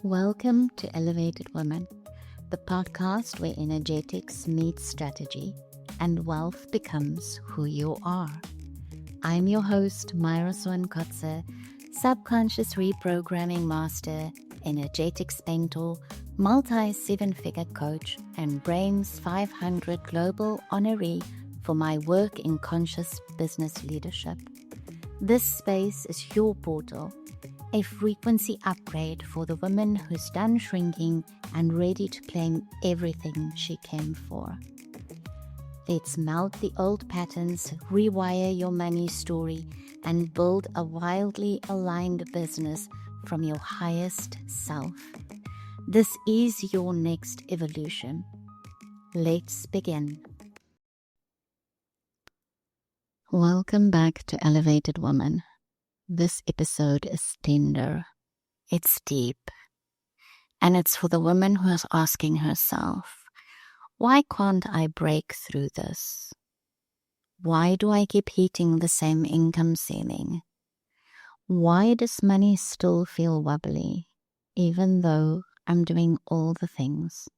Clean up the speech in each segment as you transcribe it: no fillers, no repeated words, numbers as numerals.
Welcome to Elevated Women, the podcast where energetics meets strategy and wealth becomes who you are. I'm your host, Myra Swankotze, subconscious reprogramming master, energetics mentor, multi-seven-figure coach, and Brain's 500 global honoree for my work in conscious business leadership. This space is your portal, a frequency upgrade for the woman who's done shrinking and ready to claim everything she came for. Let's melt the old patterns, rewire your money story, and build a wildly aligned business from your highest self. This is your next evolution. Let's begin. Welcome back to Elevated Woman. This episode is tender, it's deep, and it's for the woman who is asking herself, why can't I break through this? Why do I keep hitting the same income ceiling? Why does money still feel wobbly, even though I'm doing all the things?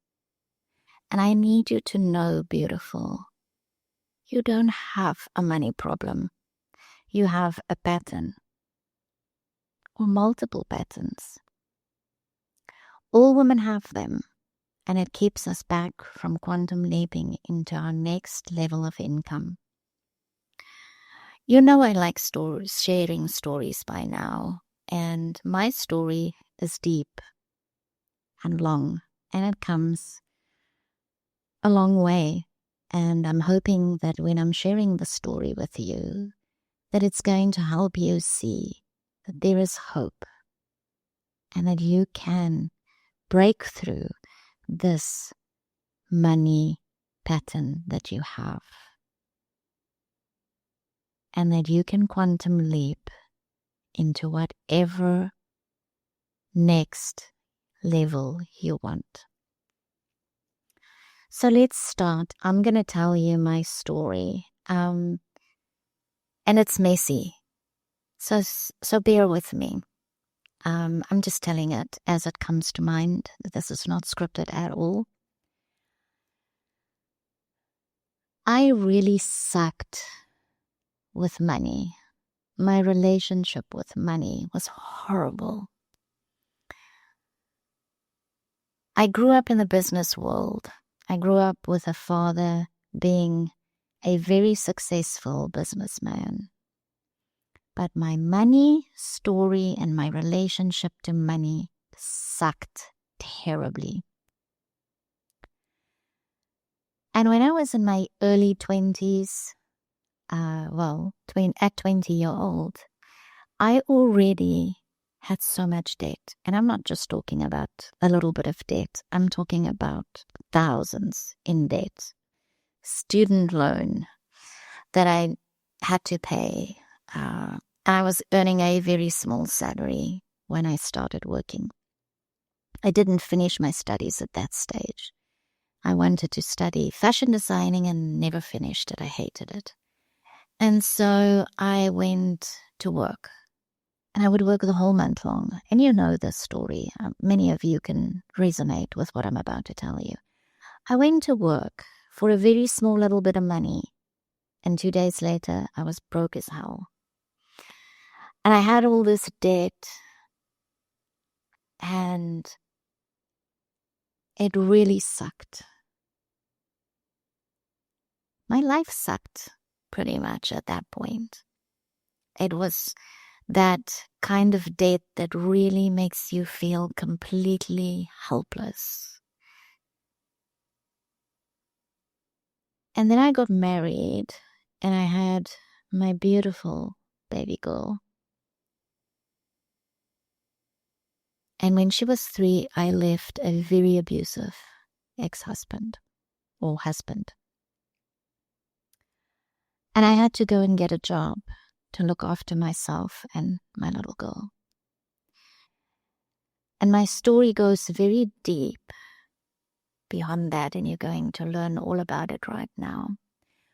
And I need you to know, beautiful, you don't have a money problem. You have a pattern. Or multiple patterns. All women have them, and it keeps us back from quantum leaping into our next level of income. You know I like sharing stories by now, and my story is deep and long, and it comes a long way, and I'm hoping that when I'm sharing the story with you, that it's going to help you see that there is hope and that you can break through this money pattern that you have, and that you can quantum leap into whatever next level you want. So let's start. I'm going to tell you my story, and it's messy, so bear with me. I'm just telling it as it comes to mind. This is not scripted at all. I really sucked with money. My relationship with money was horrible. I grew up in the business world. I grew up with a father being a very successful businessman. But my money story and my relationship to money sucked terribly. And when I was in my early 20s, at 20 years old, I already had so much debt. And I'm not just talking about a little bit of debt. I'm talking about thousands in debt. Student loan that I had to pay. I was earning a very small salary when I started working. I didn't finish my studies at that stage. I wanted to study fashion designing and never finished it. I hated it. And so I went to work. And I would work the whole month long. And you know this story. Many of you can resonate with what I'm about to tell you. I went to work for a very small little bit of money. And 2 days later, I was broke as hell. And I had all this debt. And it really sucked. My life sucked pretty much at that point. It was that kind of debt that really makes you feel completely helpless. And then I got married and I had my beautiful baby girl. And when she was 3, I left a very abusive ex-husband or husband. And I had to go and get a job to look after myself and my little girl. And my story goes very deep beyond that, and you're going to learn all about it right now.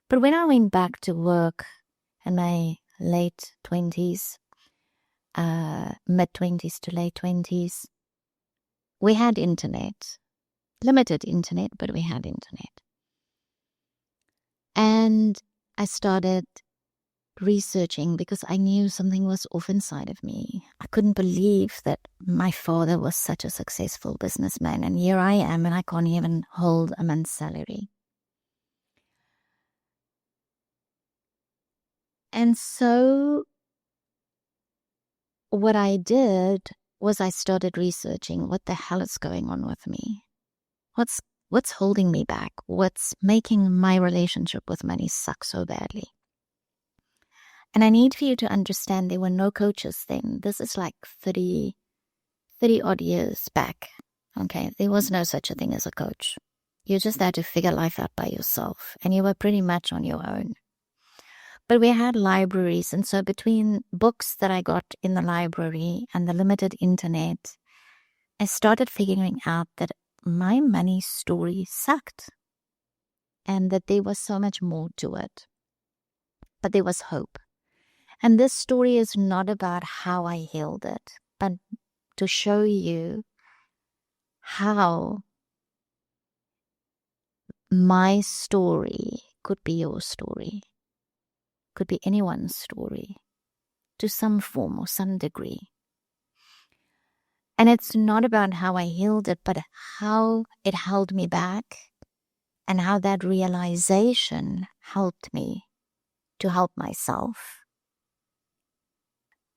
But when I went back to work in my late 20s, mid-20s to late 20s, we had internet, limited internet, but we had internet. And I started researching because I knew something was off inside of me. I couldn't believe that my father was such a successful businessman, and here I am and I can't even hold a month's salary. And so what I did was I started researching what the hell is going on with me. What's holding me back? What's making my relationship with money suck so badly? And I need for you to understand there were no coaches then. This is like 30 odd years back. Okay, there was no such a thing as a coach. You just had to figure life out by yourself, and you were pretty much on your own. But we had libraries, and so between books that I got in the library and the limited internet, I started figuring out that my money story sucked and that there was so much more to it. But there was hope. And this story is not about how I healed it, but to show you how my story could be your story, could be anyone's story, to some form or some degree. And it's not about how I healed it, but how it held me back and how that realization helped me to help myself.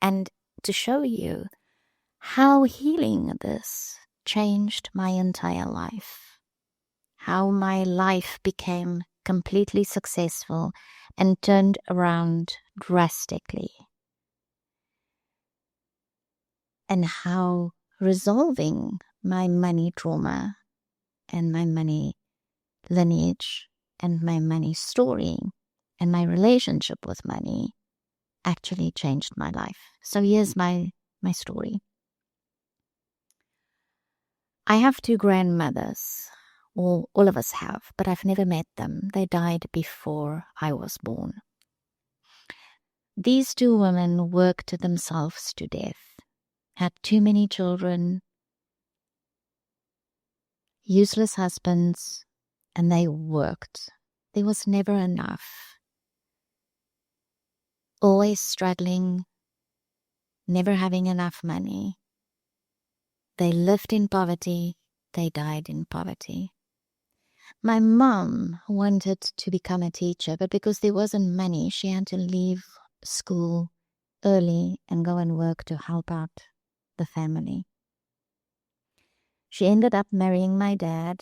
And to show you how healing this changed my entire life, how my life became completely successful and turned around drastically, and how resolving my money trauma and my money lineage and my money story and my relationship with money actually changed my life. So here's my story. I have two grandmothers, or all of us have, but I've never met them. They died before I was born. These two women worked themselves to death, had too many children, useless husbands, and they worked. There was never enough. Always struggling, never having enough money. They lived in poverty. They died in poverty. My mom wanted to become a teacher, but because there wasn't money, she had to leave school early and go and work to help out the family. She ended up marrying my dad.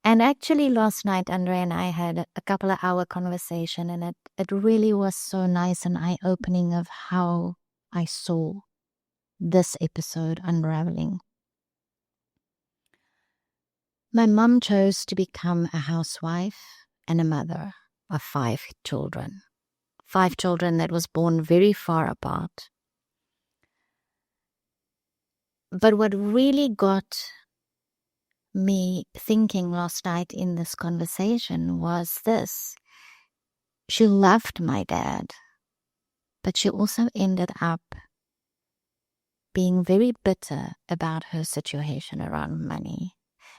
And actually last night, Andre and I had a couple of hour conversation, and it really was so nice and eye-opening of how I saw this episode unraveling. My mom chose to become a housewife and a mother of 5 children. 5 children that was born very far apart. But what really got me thinking last night in this conversation was this. She loved my dad, but she also ended up being very bitter about her situation around money.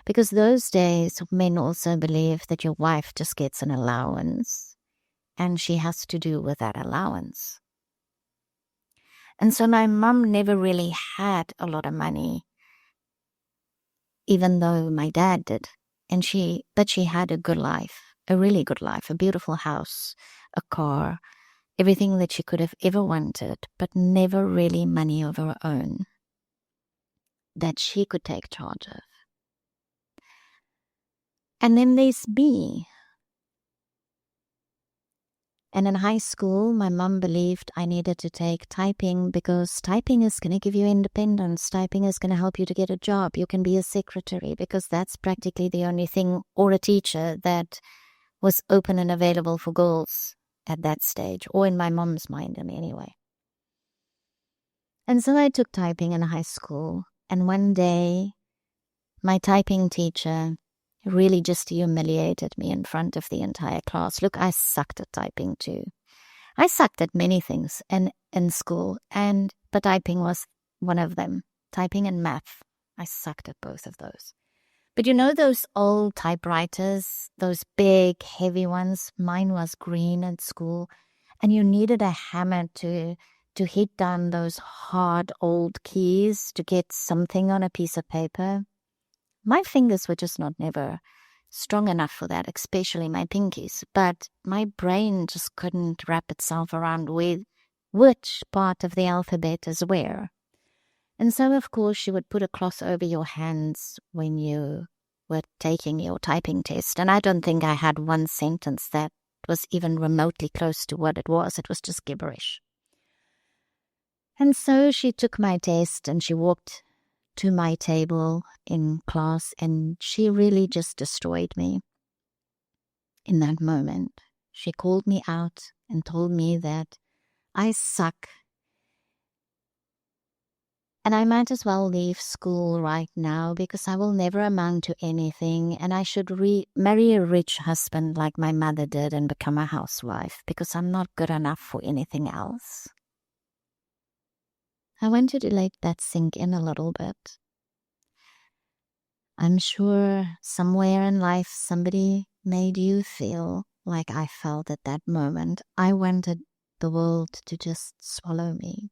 Because those days, men also believe that your wife just gets an allowance and she has to do with that allowance. And so my mom never really had a lot of money, even though my dad did. But she had a good life, a really good life, a beautiful house, a car, everything that she could have ever wanted, but never really money of her own that she could take charge of. And then there's me. And in high school, my mom believed I needed to take typing because typing is going to give you independence. Typing is going to help you to get a job. You can be a secretary because that's practically the only thing, or a teacher, that was open and available for girls at that stage, or in my mom's mind anyway. And so I took typing in high school. And one day, my typing teacher really just humiliated me in front of the entire class. Look, I sucked at typing too. I sucked at many things in school, but typing was one of them. Typing and math. I sucked at both of those. But you know those old typewriters, those big, heavy ones? Mine was green at school. And you needed a hammer to hit down those hard old keys to get something on a piece of paper. My fingers were just not never strong enough for that, especially my pinkies. But my brain just couldn't wrap itself around with which part of the alphabet is where. And so, of course, you would put a cloth over your hands when you were taking your typing test. And I don't think I had one sentence that was even remotely close to what it was. It was just gibberish. And so she took my test and she walked to my table in class, and she really just destroyed me. In that moment, she called me out and told me that I suck and I might as well leave school right now because I will never amount to anything, and I should marry a rich husband like my mother did and become a housewife because I'm not good enough for anything else. I wanted to let that sink in a little bit. I'm sure somewhere in life somebody made you feel like I felt at that moment. I wanted the world to just swallow me.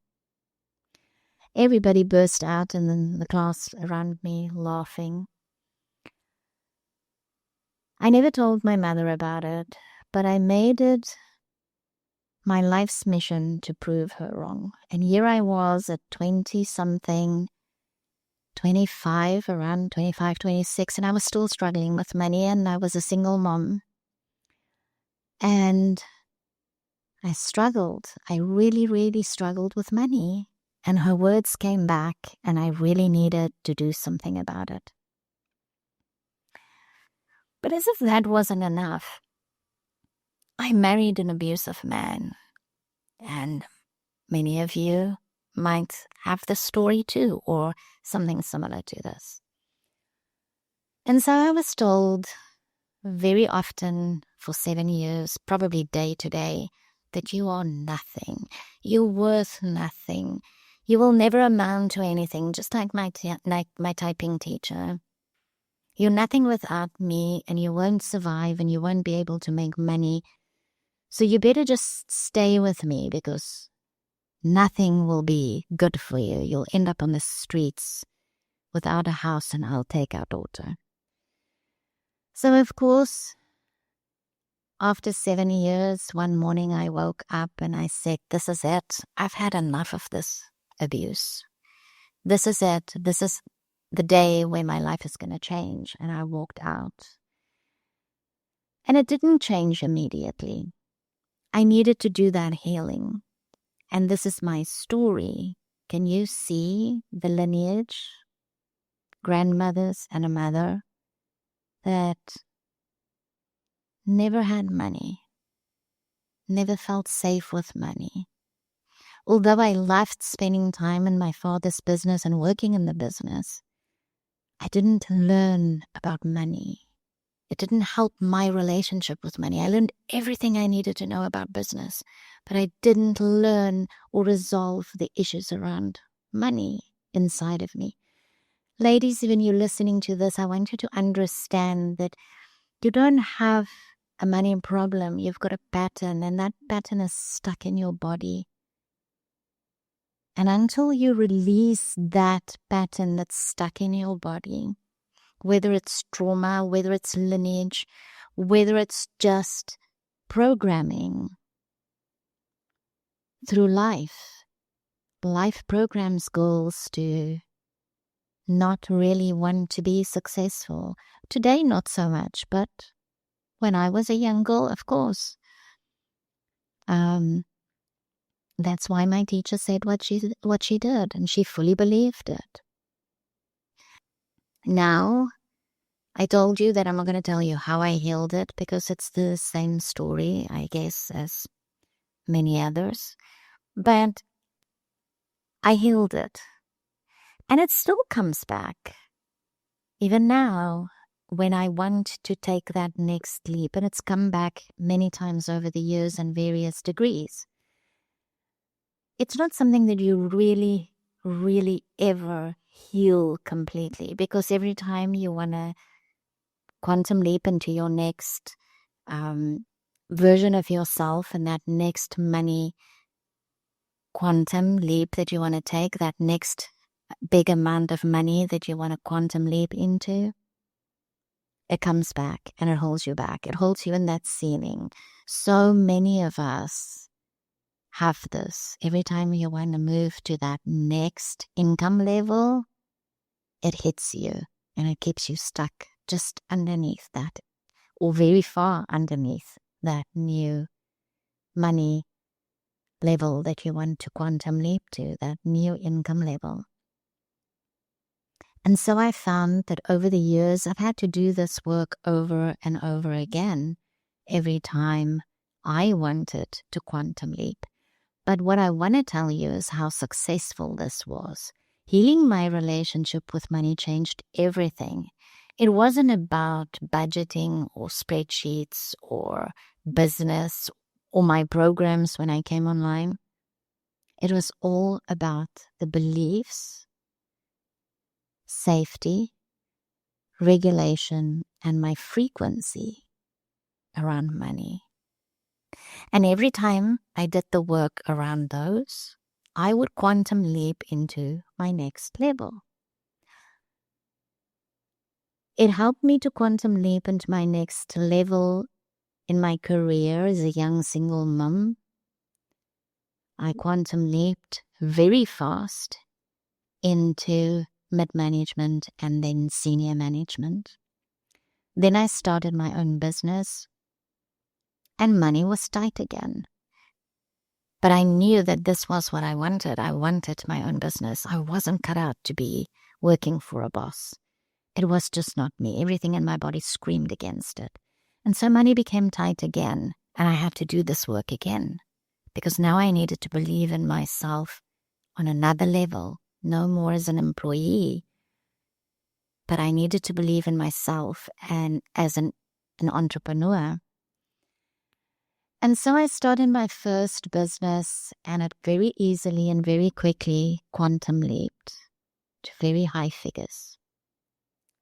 Everybody burst out and then the class around me laughing. I never told my mother about it, but I made it my life's mission to prove her wrong. And here I was at 20-something, 25, around 25, 26, and I was still struggling with money, and I was a single mom. And I struggled. I really, really struggled with money. And her words came back, and I really needed to do something about it. But as if that wasn't enough, I married an abusive man. And many of you might have this story too, or something similar to this. And so I was told very often for 7 years, probably day to day, that you are nothing. You're worth nothing. You will never amount to anything, just like my typing teacher. You're nothing without me, and you won't survive, and you won't be able to make money. So you better just stay with me because nothing will be good for you. You'll end up on the streets without a house, and I'll take our daughter. So, of course, after 7 years, one morning I woke up and I said, this is it. I've had enough of this abuse. This is it. This is the day where my life is going to change. And I walked out. And it didn't change immediately. I needed to do that healing. And this is my story. Can you see the lineage? Grandmothers and a mother that never had money, never felt safe with money. Although I loved spending time in my father's business and working in the business, I didn't learn about money. It didn't help my relationship with money. I learned everything I needed to know about business, but I didn't learn or resolve the issues around money inside of me. Ladies, when you're listening to this, I want you to understand that you don't have a money problem. You've got a pattern, and that pattern is stuck in your body. And until you release that pattern that's stuck in your body, whether it's trauma, whether it's lineage, whether it's just programming through life programs girls to not really want to be successful. Today, not so much, but when I was a young girl, of course. That's why my teacher said what she did, and she fully believed it. Now, I told you that I'm not going to tell you how I healed it because it's the same story, I guess, as many others. But I healed it. And it still comes back. Even now, when I want to take that next leap, and it's come back many times over the years in various degrees. It's not something that you really, really ever heal completely, because every time you want to quantum leap into your next version of yourself, and that next money quantum leap that you want to take, that next big amount of money that you want to quantum leap into, it comes back and it holds you back. It holds you in that ceiling. So many of us have this. Every time you want to move to that next income level, it hits you and it keeps you stuck just underneath that, or very far underneath that new money level that you want to quantum leap to, that new income level. And so I found that over the years, I've had to do this work over and over again every time I wanted to quantum leap. But what I want to tell you is how successful this was. Healing my relationship with money changed everything. It wasn't about budgeting or spreadsheets or business or my programs when I came online. It was all about the beliefs, safety, regulation, and my frequency around money. And every time I did the work around those, I would quantum leap into my next level. It helped me to quantum leap into my next level in my career as a young single mom. I quantum leaped very fast into mid-management and then senior management. Then I started my own business and money was tight again. But I knew that this was what I wanted. I wanted my own business. I wasn't cut out to be working for a boss. It was just not me. Everything in my body screamed against it. And so money became tight again, and I had to do this work again, because now I needed to believe in myself on another level, no more as an employee, but I needed to believe in myself and as an entrepreneur. And so I started my first business, and it very easily and very quickly quantum leaped to very high figures.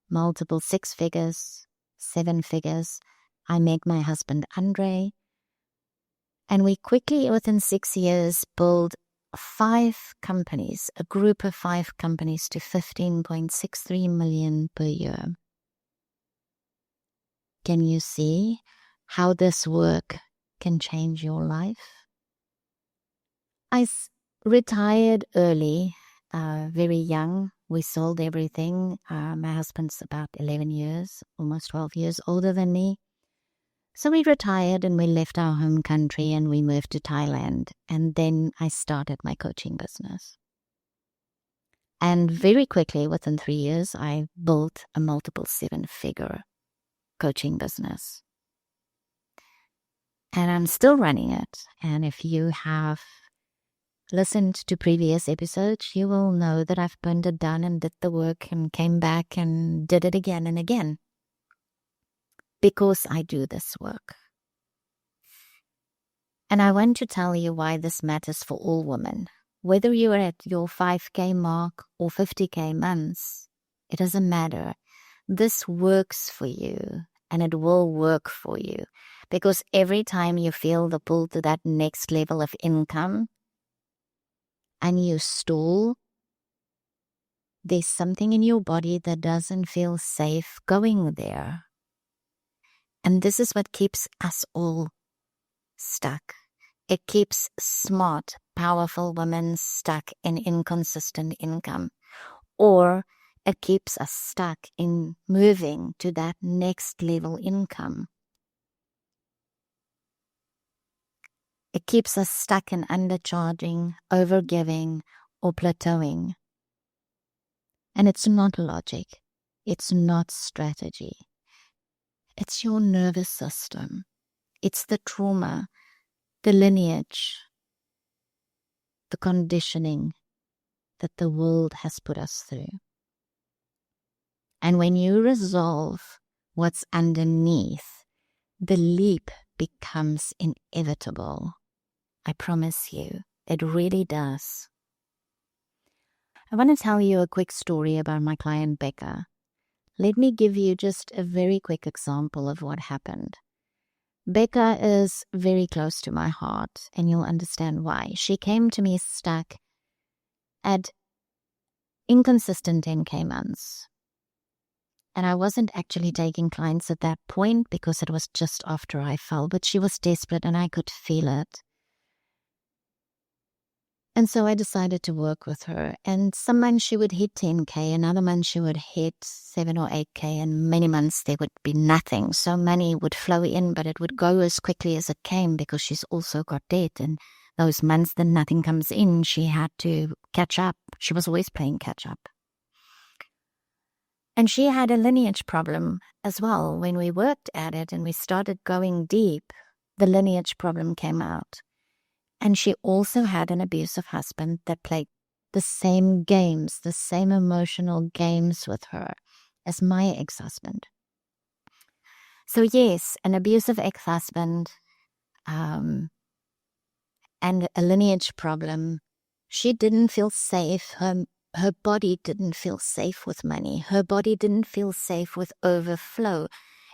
Multiple 6 figures, 7 figures. I met my husband, Andre, and we quickly, within 6 years, built 5 companies, a group of 5 companies, to 15.63 million per year. Can you see how this work can change your life? I retired early, very young. We sold everything. My husband's about 11 years, almost 12 years older than me. So we retired and we left our home country and we moved to Thailand. And then I started my coaching business. And very quickly, within 3 years, I built a multiple 7-figure coaching business. And I'm still running it. And if you have listened to previous episodes, you will know that I've burned it down and did the work and came back and did it again and again, because I do this work. And I want to tell you why this matters for all women. Whether you're at your 5K mark or 50K months, it doesn't matter. This works for you, and it will work for you, because every time you feel the pull to that next level of income, and you stall, there's something in your body that doesn't feel safe going there. And this is what keeps us all stuck. It keeps smart, powerful women stuck in inconsistent income. Or it keeps us stuck in moving to that next level income. It keeps us stuck in undercharging, overgiving, or plateauing. And it's not logic. It's not strategy. It's your nervous system. It's the trauma, the lineage, the conditioning that the world has put us through. And when you resolve what's underneath, the leap becomes inevitable. I promise you, it really does. I want to tell you a quick story about my client, Becca. Let me give you just a very quick example of what happened. Becca is very close to my heart, and you'll understand why. She came to me stuck at inconsistent 10K months. And I wasn't actually taking clients at that point because it was just after I fell, but she was desperate and I could feel it. And so I decided to work with her. And some months she would hit 10K, another month she would hit 7 or 8K, and many months there would be nothing. So money would flow in, but it would go as quickly as it came because she's also got debt. And those months that nothing comes in, she had to catch up. She was always playing catch up. And she had a lineage problem as well. When we worked at it and we started going deep, the lineage problem came out. And she also had an abusive husband that played the same games, the same emotional games with her as my ex-husband. So yes, an abusive ex-husband and a lineage problem. She didn't feel safe. Her body didn't feel safe with money. Her body didn't feel safe with overflow.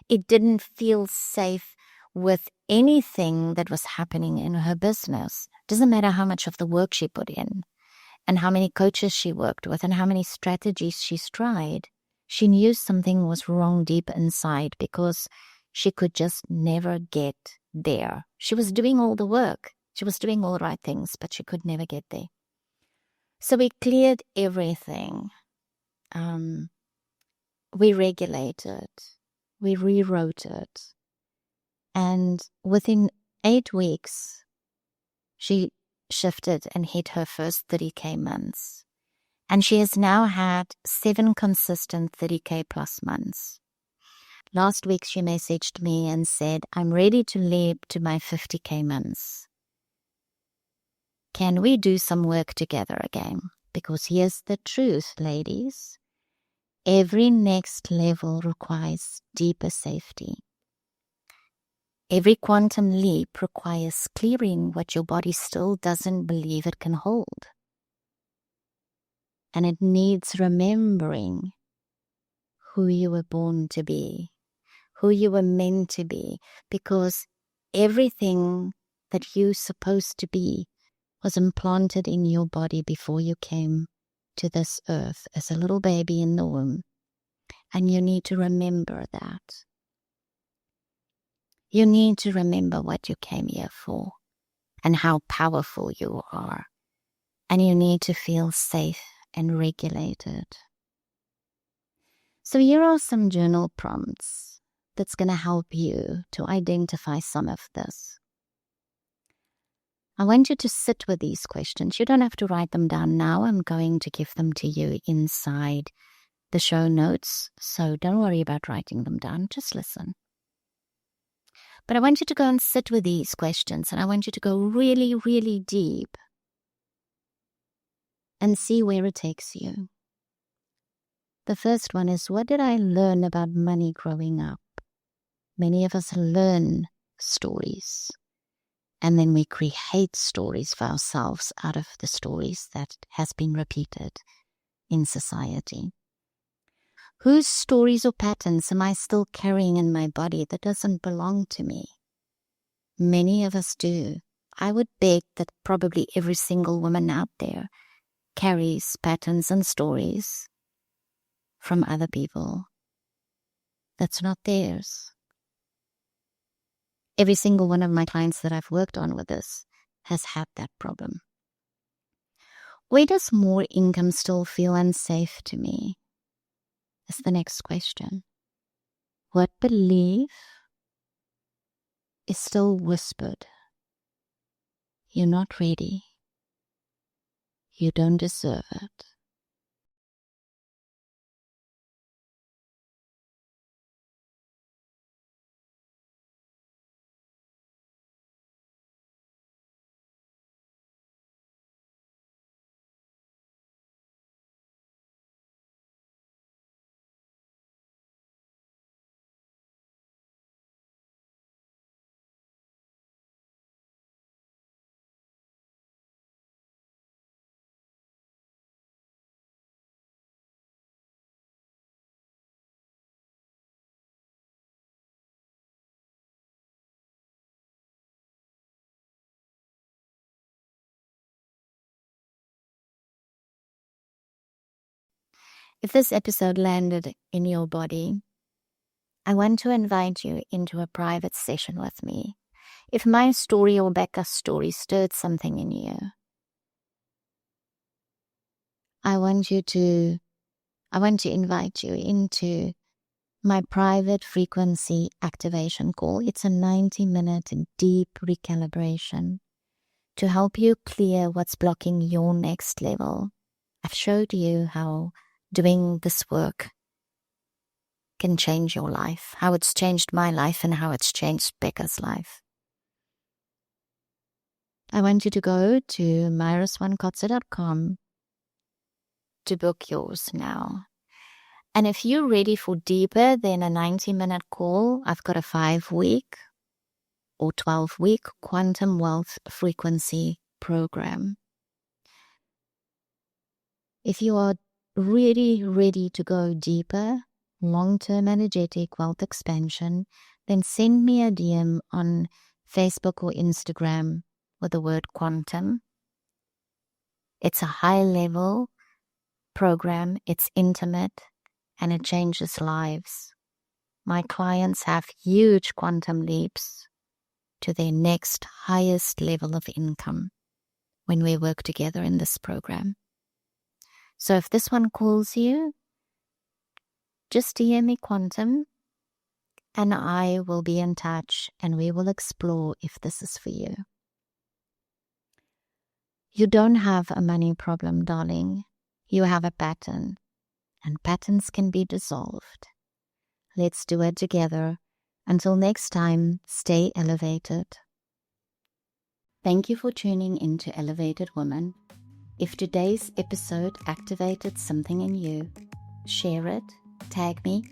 It didn't feel safe with anything that was happening in her business. Doesn't matter how much of the work she put in and how many coaches she worked with and how many strategies she's tried. She knew something was wrong deep inside because she could just never get there. She was doing all the work. She was doing all the right things, but she could never get there. So we cleared everything. We regulated. We rewrote it. And within 8 weeks, she shifted and hit her first 30K months. And she has now had 7 consistent 30K plus months. Last week, she messaged me and said, I'm ready to leap to my 50K months. Can we do some work together again? Because here's the truth, ladies. Every next level requires deeper safety. Every quantum leap requires clearing what your body still doesn't believe it can hold. And it needs remembering who you were born to be, who you were meant to be, because everything that you're supposed to be was implanted in your body before you came to this earth as a little baby in the womb. And you need to remember that. You need to remember what you came here for and how powerful you are. And you need to feel safe and regulated. So here are some journal prompts that's going to help you to identify some of this. I want you to sit with these questions. You don't have to write them down now. I'm going to give them to you inside the show notes. So don't worry about writing them down. Just listen. But I want you to go and sit with these questions, and I want you to go really, really deep and see where it takes you. The first one is, what did I learn about money growing up? Many of us learn stories, and then we create stories for ourselves out of the stories that has been repeated in society. Whose stories or patterns am I still carrying in my body that doesn't belong to me? Many of us do. I would bet that probably every single woman out there carries patterns and stories from other people that's not theirs. Every single one of my clients that I've worked on with this has had that problem. Where does more income still feel unsafe to me? Is the next question. What belief is still whispered? You're not ready. You don't deserve it. If this episode landed in your body, I want to invite you into a private session with me. If my story or Becca's story stirred something in you, I want to invite you into my private frequency activation call. It's a 90-minute deep recalibration to help you clear what's blocking your next level. I've showed you how doing this work can change your life, how it's changed my life and how it's changed Becca's life. I want you to go to myriswankotze.com to book yours now. And if you're ready for deeper than a 90-minute call, I've got a 5-week or 12-week quantum wealth frequency program. If you are really ready to go deeper, long-term energetic wealth expansion, then send me a DM on Facebook or Instagram with the word quantum. It's a high-level program. It's intimate and it changes lives. My clients have huge quantum leaps to their next highest level of income when we work together in this program. So if this one calls you, just DM me quantum and I will be in touch and we will explore if this is for you. You don't have a money problem, darling. You have a pattern, and patterns can be dissolved. Let's do it together. Until next time, stay elevated. Thank you for tuning into Elevated Woman. If today's episode activated something in you, share it, tag me,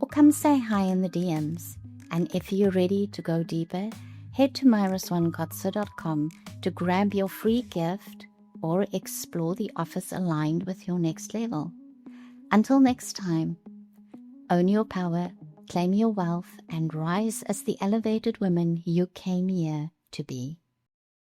or come say hi in the DMs. And if you're ready to go deeper, head to myriswankotze.com to grab your free gift or explore the offers aligned with your next level. Until next time, own your power, claim your wealth, and rise as the elevated woman you came here to be.